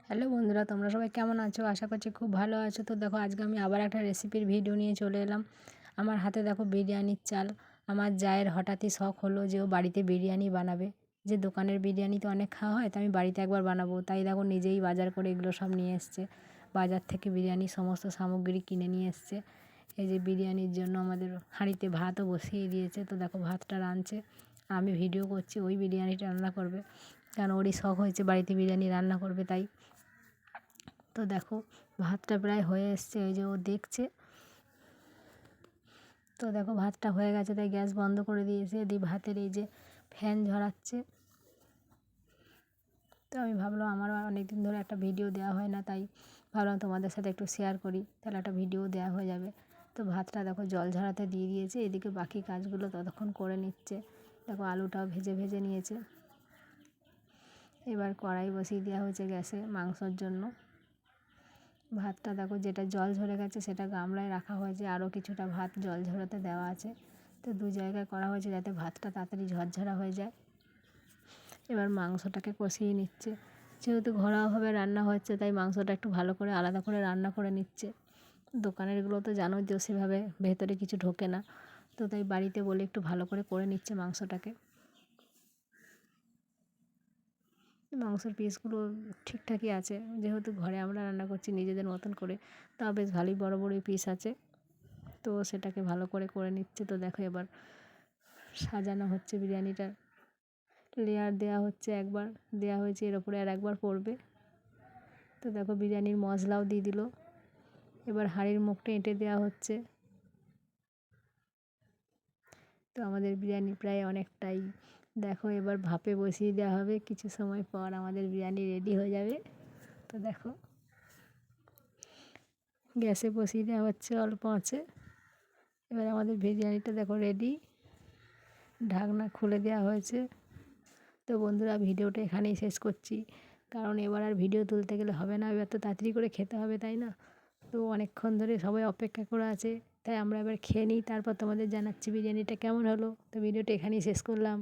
Hello বন্ধুরা, তোমরা সবাই কেমন আছো? আশা করছি খুব ভালো আছো। তো দেখো, আজকে আমি আবার একটা রেসিপির ভিডিও নিয়ে চলে এলাম। আমার হাতে দেখো বিরিয়ানির চাল। আমার জায়ের হঠাৎই শখ হলো যে ও বাড়িতে বিরিয়ানি বানাবে। যে দোকানের বিরিয়ানি তো অনেক খাওয়া হয়, তো আমি বাড়িতে একবার বানাবো। তাই দেখো নিজেই বাজার করে এগুলো সব নিয়ে এসছে। বাজার থেকে বিরিয়ানির সমস্ত সামগ্রী কিনে নিয়ে এসছে। এই যে বিরিয়ানির জন্য আমাদের হাঁড়িতে ভাতও বসিয়ে দিয়েছে। তো দেখো ভাতটা রাঁধছে, আমি ভিডিও করছি, ওই বিরিয়ানিটা রান্না করবে। কারণ ওরই শখ হয়েছে বাড়িতে বিরিয়ানি রান্না করবে, তাই। তো দেখো ভাতটা প্রায় হয়ে এসছে, ওই যে ও দেখছে। তো দেখো ভাতটা হয়ে গেছে, তাই গ্যাস বন্ধ করে দিয়েছে। দিয়ে ভাতের এই যে ফ্যান ঝরাচ্ছে। তো আমি ভাবলাম আমারও অনেক দিন ধরে একটা ভিডিও দেওয়া হয় না, তাই ভাবলাম তোমাদের সাথে একটু শেয়ার করি, তাহলে একটা ভিডিও দেওয়া হয়ে যাবে। তো ভাতটা দেখো জল ঝরাতে দিয়ে দিয়েছে, এদিকে বাকি কাজগুলো ততক্ষণ করে নিচ্ছে। দেখো আলুটাও ভেজে ভেজে নিয়েছে। এবার কড়াই বসিয়ে দেওয়া হয়েছে গ্যাসে মাংসর জন্য। ভাতটা দেখো যেটা জল ঝরে গেছে সেটা গামলায় রাখা হয়েছে, আরও কিছুটা ভাত জল ঝরাতে দেওয়া আছে। তো দু জায়গায় করা হয়েছে যাতে ভাতটা তাড়াতাড়ি ঝরঝরা হয়ে যায়। এবার মাংসটাকে কষিয়ে নিচ্ছে। যেহেতু ঘরোয়াভাবে রান্না হচ্ছে, তাই মাংসটা একটু ভালো করে আলাদা করে রান্না করে নিচ্ছে। দোকানেরগুলো তো জানো যে সেভাবে ভেতরে কিছু ঢোকে না, তো তাই বাড়িতে বলে একটু ভালো করে করে নিচ্ছে মাংসটাকে। মাংসের পিসগুলো ঠিকঠাকই আছে, যেহেতু ঘরে আমরা রান্না করছি নিজেদের মতন করে, তাও বেশ ভালোই বড় বড়ই পিস আছে। তো সেটাকে ভালো করে করে নিচ্ছে। তো দেখো এবার সাজানো হচ্ছে বিরিয়ানিটা, লেয়ার দেওয়া হচ্ছে, একবার দেওয়া হয়েছে, এর ওপরে আর একবার পড়বে। তো দেখো বিরিয়ানির মশলাও দিয়ে দিল। এবার হাঁড়ির মুখটা এঁটে দেওয়া হচ্ছে। তো আমাদের বিরিয়ানি প্রায় অনেকটাই, দেখো এবার ভাপে বসিয়ে দেওয়া হবে, কিছু সময় পর আমাদের বিরিয়ানি রেডি হয়ে যাবে। তো দেখো গ্যাসে বসিয়ে দেওয়া হচ্ছে অল্প আঁচে। এবার আমাদের বিরিয়ানিটা দেখো রেডি, ঢাকনা খুলে দেওয়া হয়েছে। তো বন্ধুরা, ভিডিওটা এখানেই শেষ করছি, কারণ এবার আর ভিডিও তুলতে গেলে হবে না, এবার তো তাড়াতাড়ি করে খেতে হবে, তাই না? তো অনেকক্ষণ ধরে সবাই অপেক্ষা করে আছে, তাই আমরা এবার খেয়ে নিই, তারপর তোমাদের জানাচ্ছি বিরিয়ানিটা কেমন হলো। তো ভিডিওটা এখানেই শেষ করলাম।